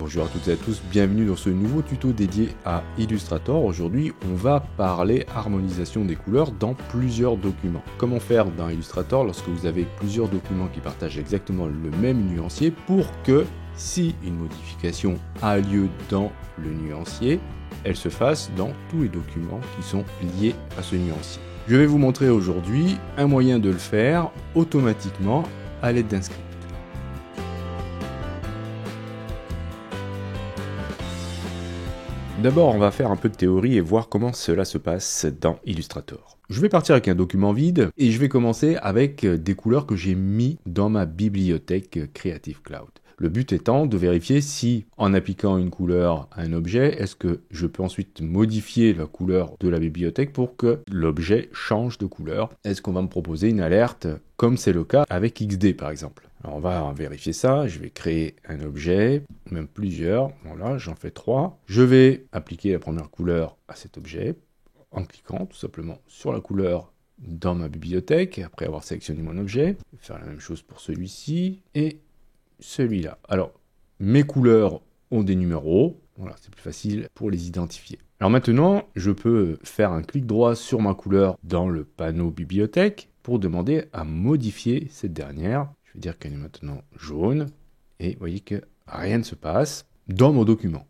Bonjour à toutes et à tous, bienvenue dans ce nouveau tuto dédié à Illustrator. Aujourd'hui, on va parler harmonisation des couleurs dans plusieurs documents. Comment faire dans Illustrator lorsque vous avez plusieurs documents qui partagent exactement le même nuancier pour que, si une modification a lieu dans le nuancier, elle se fasse dans tous les documents qui sont liés à ce nuancier. Je vais vous montrer aujourd'hui un moyen de le faire automatiquement à l'aide d'un script. D'abord, on va faire un peu de théorie et voir comment cela se passe dans Illustrator. Je vais partir avec un document vide et je vais commencer avec des couleurs que j'ai mis dans ma bibliothèque Creative Cloud. Le but étant de vérifier si, en appliquant une couleur à un objet, est-ce que je peux ensuite modifier la couleur de la bibliothèque pour que l'objet change de couleur. Est-ce qu'on va me proposer une alerte comme c'est le cas avec XD par exemple. Alors on va vérifier ça, je vais créer un objet, même plusieurs, voilà, j'en fais 3. Je vais appliquer la première couleur à cet objet en cliquant tout simplement sur la couleur dans ma bibliothèque, après avoir sélectionné mon objet. Je vais faire la même chose pour celui-ci et celui-là. Alors, mes couleurs ont des numéros, voilà, c'est plus facile pour les identifier. Alors maintenant, je peux faire un clic droit sur ma couleur dans le panneau bibliothèque pour demander à modifier cette dernière. Je vais dire qu'elle est maintenant jaune, et vous voyez que rien ne se passe dans mon document.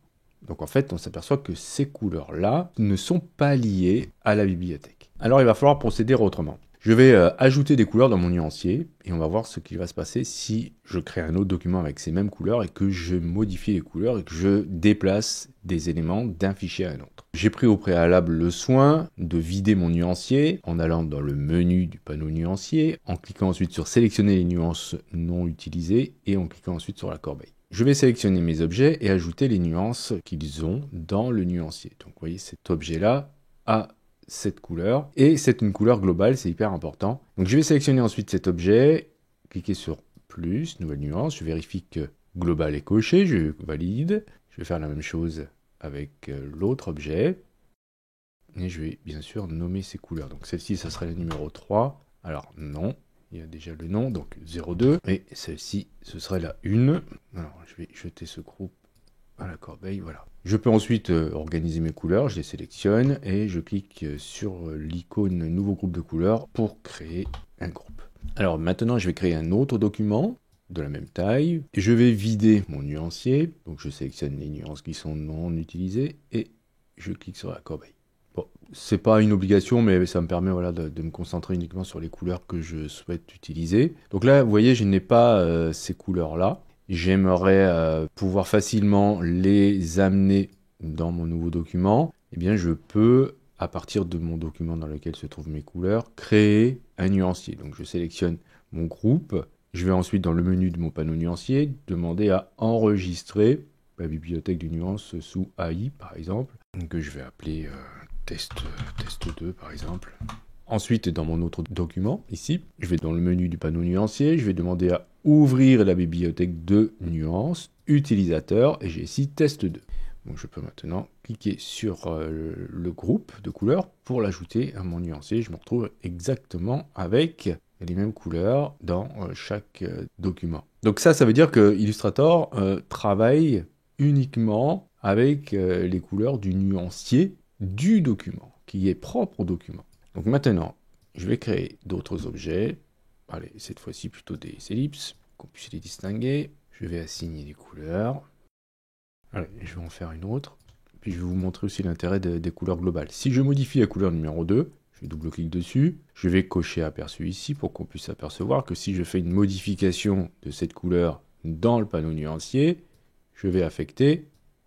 Donc en fait, on s'aperçoit que ces couleurs-là ne sont pas liées à la bibliothèque. Alors il va falloir procéder autrement. Je vais ajouter des couleurs dans mon nuancier, et on va voir ce qui va se passer si je crée un autre document avec ces mêmes couleurs, et que je modifie les couleurs, et que je déplace des éléments d'un fichier à un autre. J'ai pris au préalable le soin de vider mon nuancier en allant dans le menu du panneau nuancier, en cliquant ensuite sur sélectionner les nuances non utilisées et en cliquant ensuite sur la corbeille. Je vais sélectionner mes objets et ajouter les nuances qu'ils ont dans le nuancier. Donc vous voyez, cet objet-là a cette couleur et c'est une couleur globale, c'est hyper important. Donc je vais sélectionner ensuite cet objet, cliquer sur plus, nouvelle nuance, je vérifie que global est coché, je valide. Je vais faire la même chose avec l'autre objet. Et je vais bien sûr nommer ces couleurs. Donc celle-ci, ça serait la numéro 3. Alors non, il y a déjà le nom, donc 02. Et celle-ci, ce serait la 1. Alors je vais jeter ce groupe à la corbeille, voilà. Je peux ensuite organiser mes couleurs, je les sélectionne et je clique sur l'icône nouveau groupe de couleurs pour créer un groupe. Alors maintenant, je vais créer un autre document de la même taille. Je vais vider mon nuancier, donc je sélectionne les nuances qui sont non utilisées et je clique sur la corbeille. Bon, c'est pas une obligation, mais ça me permet voilà, de me concentrer uniquement sur les couleurs que je souhaite utiliser. Donc là, vous voyez, je n'ai pas ces couleurs-là. J'aimerais pouvoir facilement les amener dans mon nouveau document. Eh bien, je peux, à partir de mon document dans lequel se trouvent mes couleurs, créer un nuancier. Donc, je sélectionne mon groupe. Je vais ensuite, dans le menu de mon panneau nuancier, demander à enregistrer la bibliothèque de nuances sous AI, par exemple, que je vais appeler test 2, par exemple. Ensuite, dans mon autre document, ici, je vais dans le menu du panneau nuancier, je vais demander à ouvrir la bibliothèque de nuances, utilisateur, et j'ai ici test 2. Donc je peux maintenant cliquer sur le groupe de couleurs pour l'ajouter à mon nuancier. Je me retrouve exactement avec les mêmes couleurs dans chaque document. Donc ça veut dire que Illustrator travaille uniquement avec les couleurs du nuancier du document, qui est propre au document. Donc maintenant, je vais créer d'autres objets. Allez, cette fois-ci plutôt des ellipses, qu'on puisse les distinguer. Je vais assigner des couleurs. Allez, je vais en faire une autre. Puis je vais vous montrer aussi l'intérêt des couleurs globales. Si je modifie la couleur numéro 2, je double-clique dessus. Je vais cocher aperçu ici pour qu'on puisse apercevoir que si je fais une modification de cette couleur dans le panneau nuancier, je vais affecter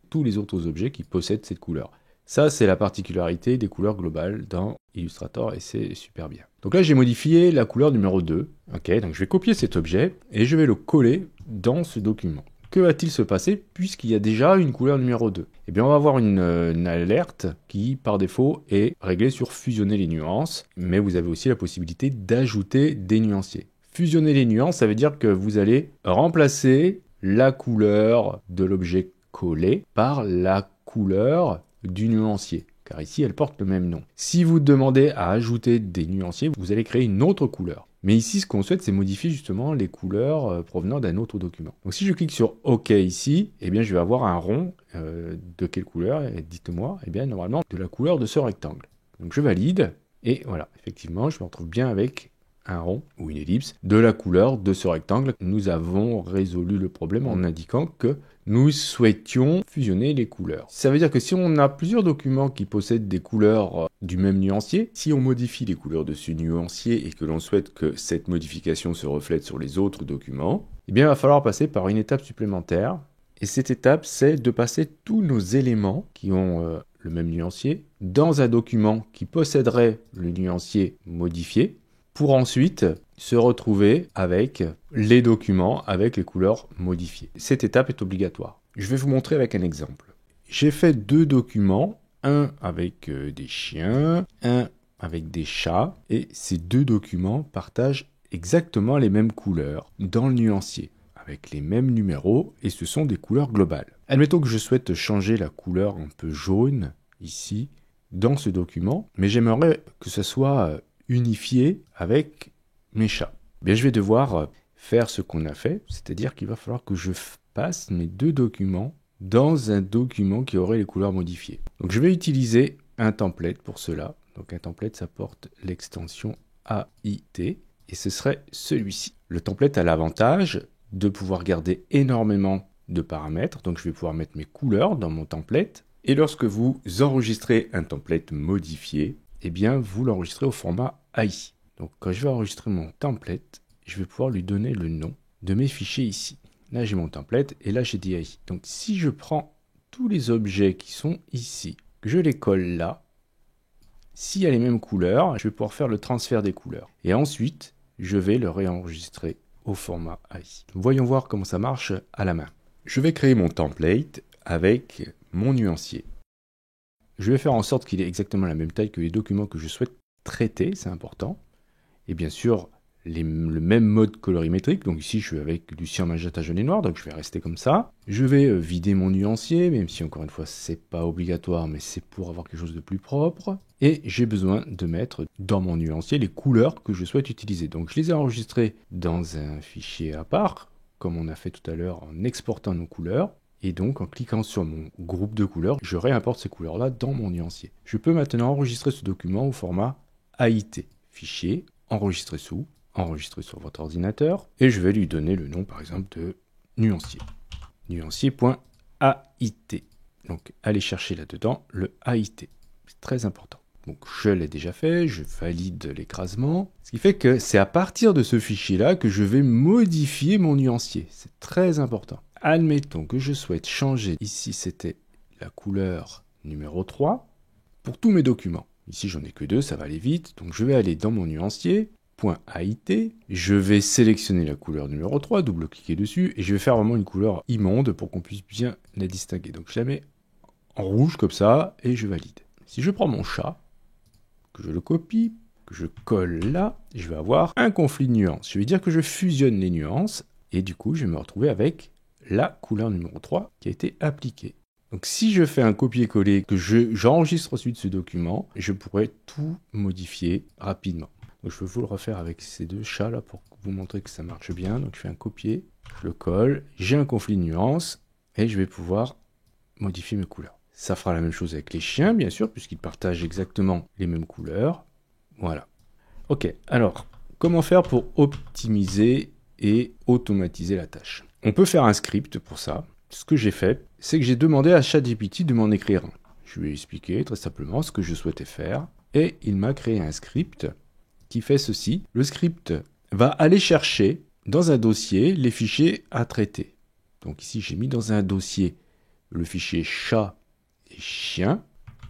tous les autres objets qui possèdent cette couleur. Ça, c'est la particularité des couleurs globales dans Illustrator et c'est super bien. Donc là, j'ai modifié la couleur numéro 2. Ok, donc je vais copier cet objet et je vais le coller dans ce document. Que va-t-il se passer puisqu'il y a déjà une couleur numéro 2? Eh bien, on va avoir une alerte qui, par défaut, est réglée sur fusionner les nuances, mais vous avez aussi la possibilité d'ajouter des nuanciers. Fusionner les nuances, ça veut dire que vous allez remplacer la couleur de l'objet collé par la couleur du nuancier, car ici elle porte le même nom. Si vous demandez à ajouter des nuanciers, vous allez créer une autre couleur. Mais ici, ce qu'on souhaite, c'est modifier justement les couleurs provenant d'un autre document. Donc si je clique sur OK ici, eh bien, je vais avoir un rond de quelle couleur? Dites-moi. Eh bien, normalement, de la couleur de ce rectangle. Donc je valide, et voilà, effectivement, je me retrouve bien avec un rond ou une ellipse de la couleur de ce rectangle. Nous avons résolu le problème en indiquant que nous souhaitions fusionner les couleurs. Ça veut dire que si on a plusieurs documents qui possèdent des couleurs du même nuancier, si on modifie les couleurs de ce nuancier et que l'on souhaite que cette modification se reflète sur les autres documents, eh bien il va falloir passer par une étape supplémentaire. Et cette étape, c'est de passer tous nos éléments qui ont le même nuancier dans un document qui posséderait le nuancier modifié, pour ensuite se retrouver avec les documents avec les couleurs modifiées. Cette étape est obligatoire. Je vais vous montrer avec un exemple. J'ai fait deux documents, un avec des chiens, un avec des chats, et ces deux documents partagent exactement les mêmes couleurs dans le nuancier, avec les mêmes numéros, et ce sont des couleurs globales. Admettons que je souhaite changer la couleur un peu jaune, ici, dans ce document, mais j'aimerais que ce soit unifié avec mes chats. Bien, je vais devoir faire ce qu'on a fait, c'est-à-dire qu'il va falloir que je passe mes deux documents dans un document qui aurait les couleurs modifiées. Donc je vais utiliser un template pour cela. Donc un template, ça porte l'extension AIT, et ce serait celui-ci. Le template a l'avantage de pouvoir garder énormément de paramètres, donc je vais pouvoir mettre mes couleurs dans mon template, et lorsque vous enregistrez un template modifié, eh bien, vous l'enregistrez au format AI. Donc, quand je vais enregistrer mon template, je vais pouvoir lui donner le nom de mes fichiers ici. Là, j'ai mon template et là, j'ai des AI. Donc, si je prends tous les objets qui sont ici, que je les colle là, s'il y a les mêmes couleurs, je vais pouvoir faire le transfert des couleurs. Et ensuite, je vais le réenregistrer au format AI. Voyons voir comment ça marche à la main. Je vais créer mon template avec mon nuancier. Je vais faire en sorte qu'il ait exactement la même taille que les documents que je souhaite traiter, c'est important. Et bien sûr, le même mode colorimétrique. Donc ici, je suis avec du cyan, magenta, jaune et noir, donc je vais rester comme ça. Je vais vider mon nuancier, même si encore une fois, c'est pas obligatoire, mais c'est pour avoir quelque chose de plus propre. Et j'ai besoin de mettre dans mon nuancier les couleurs que je souhaite utiliser. Donc je les ai enregistrées dans un fichier à part, comme on a fait tout à l'heure en exportant nos couleurs. Et donc, en cliquant sur mon groupe de couleurs, je réimporte ces couleurs-là dans mon nuancier. Je peux maintenant enregistrer ce document au format AIT. Fichier, enregistrer sous, enregistrer sur votre ordinateur. Et je vais lui donner le nom, par exemple, de nuancier. Nuancier.AIT. Donc, allez chercher là-dedans le AIT. C'est très important. Donc, je l'ai déjà fait, je valide l'écrasement. Ce qui fait que c'est à partir de ce fichier-là que je vais modifier mon nuancier. C'est très important. Admettons que je souhaite changer, ici c'était la couleur numéro 3, pour tous mes documents. Ici j'en ai que deux, ça va aller vite, donc je vais aller dans mon nuancier, .AIT, je vais sélectionner la couleur numéro 3, double-cliquer dessus, et je vais faire vraiment une couleur immonde pour qu'on puisse bien la distinguer. Donc je la mets en rouge comme ça, et je valide. Si je prends mon chat, que je le copie, que je colle là, je vais avoir un conflit de nuances. Je vais dire que je fusionne les nuances, et du coup je vais me retrouver avec la couleur numéro 3 qui a été appliquée. Donc si je fais un copier-coller, que j'enregistre ensuite ce document, je pourrais tout modifier rapidement. Donc je vais vous le refaire avec ces deux chats là pour vous montrer que ça marche bien. Donc je fais un copier, je le colle, j'ai un conflit de nuances et je vais pouvoir modifier mes couleurs. Ça fera la même chose avec les chiens bien sûr puisqu'ils partagent exactement les mêmes couleurs. Voilà. Ok, alors comment faire pour optimiser et automatiser la tâche? On peut faire un script pour ça. Ce que j'ai fait, c'est que j'ai demandé à ChatGPT de m'en écrire un. Je lui ai expliqué très simplement ce que je souhaitais faire et il m'a créé un script qui fait ceci. Le script va aller chercher dans un dossier les fichiers à traiter. Donc ici, j'ai mis dans un dossier le fichier chat et chien.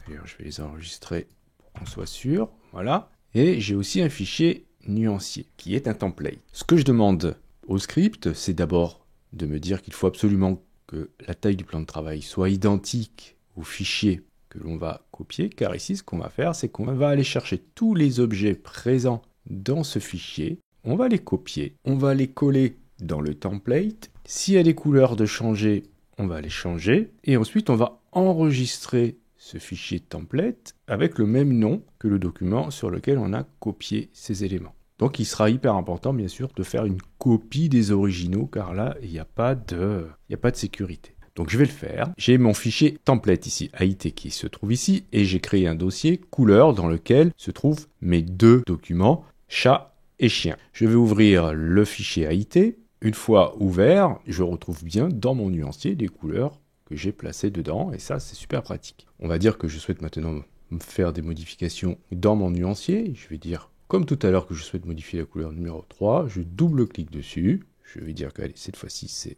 D'ailleurs, je vais les enregistrer pour qu'on soit sûr. Voilà. Et j'ai aussi un fichier nuancier qui est un template. Ce que je demande au script, c'est d'abord de me dire qu'il faut absolument que la taille du plan de travail soit identique au fichier que l'on va copier, car ici, ce qu'on va faire, c'est qu'on va aller chercher tous les objets présents dans ce fichier, on va les copier, on va les coller dans le template. S'il y a des couleurs de changer, on va les changer, et ensuite, on va enregistrer ce fichier template avec le même nom que le document sur lequel on a copié ces éléments. Donc il sera hyper important bien sûr de faire une copie des originaux car là il n'y a pas de sécurité. Donc je vais le faire. J'ai mon fichier template ici, AIT, qui se trouve ici, et j'ai créé un dossier couleur dans lequel se trouvent mes deux documents, chat et chien. Je vais ouvrir le fichier AIT. Une fois ouvert, je retrouve bien dans mon nuancier les couleurs que j'ai placées dedans, et ça c'est super pratique. On va dire que je souhaite maintenant faire des modifications dans mon nuancier. Je vais dire, comme tout à l'heure, que je souhaite modifier la couleur numéro 3. Je double-clique dessus. Je vais dire que allez, cette fois-ci c'est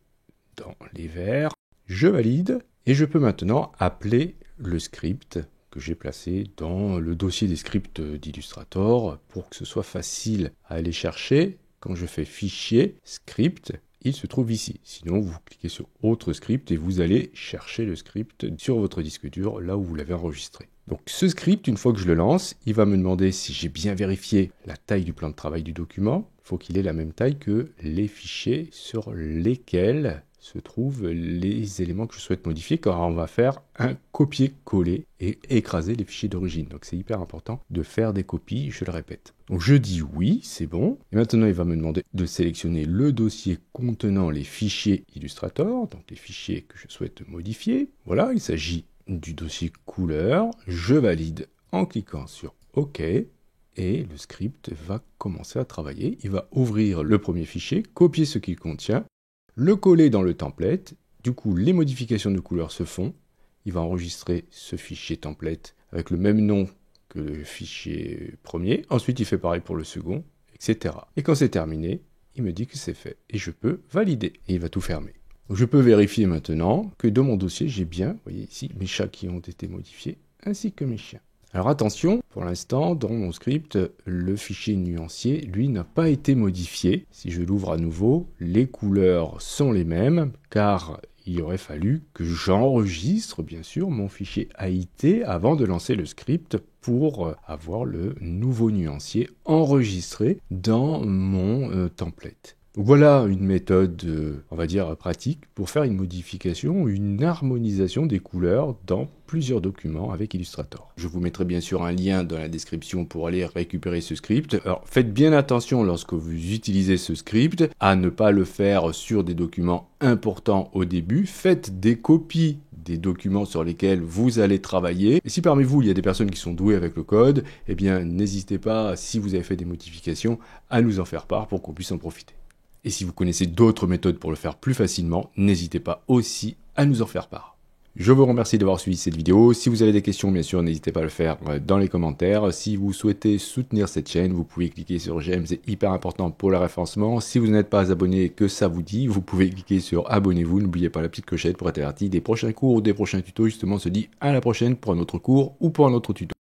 dans les verts. Je valide et je peux maintenant appeler le script que j'ai placé dans le dossier des scripts d'Illustrator pour que ce soit facile à aller chercher. Quand je fais fichier, script, il se trouve ici. Sinon, vous cliquez sur autre script et vous allez chercher le script sur votre disque dur là où vous l'avez enregistré. Donc ce script, une fois que je le lance, il va me demander si j'ai bien vérifié la taille du plan de travail du document. Il faut qu'il ait la même taille que les fichiers sur lesquels se trouvent les éléments que je souhaite modifier, car on va faire un copier-coller et écraser les fichiers d'origine. Donc c'est hyper important de faire des copies, je le répète. Donc je dis oui, c'est bon. Et maintenant il va me demander de sélectionner le dossier contenant les fichiers Illustrator, donc les fichiers que je souhaite modifier. Voilà, il s'agit du dossier couleur. Je valide en cliquant sur OK. Et le script va commencer à travailler. Il va ouvrir le premier fichier, copier ce qu'il contient, le coller dans le template. Du coup, les modifications de couleur se font. Il va enregistrer ce fichier template avec le même nom que le fichier premier. Ensuite, il fait pareil pour le second, etc. Et quand c'est terminé, il me dit que c'est fait. Et je peux valider. Et il va tout fermer. Donc, je peux vérifier maintenant que dans mon dossier, j'ai bien, vous voyez ici, mes chats qui ont été modifiés, ainsi que mes chiens. Alors attention, pour l'instant, dans mon script, le fichier nuancier, lui, n'a pas été modifié. Si je l'ouvre à nouveau, les couleurs sont les mêmes, car il aurait fallu que j'enregistre, bien sûr, mon fichier AIT avant de lancer le script pour avoir le nouveau nuancier enregistré dans mon template. Donc voilà une méthode, on va dire, pratique pour faire une modification ou une harmonisation des couleurs dans plusieurs documents avec Illustrator. Je vous mettrai bien sûr un lien dans la description pour aller récupérer ce script. Alors faites bien attention lorsque vous utilisez ce script à ne pas le faire sur des documents importants au début. Faites des copies des documents sur lesquels vous allez travailler. Et si parmi vous, il y a des personnes qui sont douées avec le code, eh bien n'hésitez pas, si vous avez fait des modifications, à nous en faire part pour qu'on puisse en profiter. Et si vous connaissez d'autres méthodes pour le faire plus facilement, n'hésitez pas aussi à nous en faire part. Je vous remercie d'avoir suivi cette vidéo. Si vous avez des questions, bien sûr, n'hésitez pas à le faire dans les commentaires. Si vous souhaitez soutenir cette chaîne, vous pouvez cliquer sur j'aime, c'est hyper important pour le référencement. Si vous n'êtes pas abonné et que ça vous dit, vous pouvez cliquer sur abonnez-vous. N'oubliez pas la petite clochette pour être averti des prochains cours ou des prochains tutos. Justement, on se dit à la prochaine pour un autre cours ou pour un autre tuto.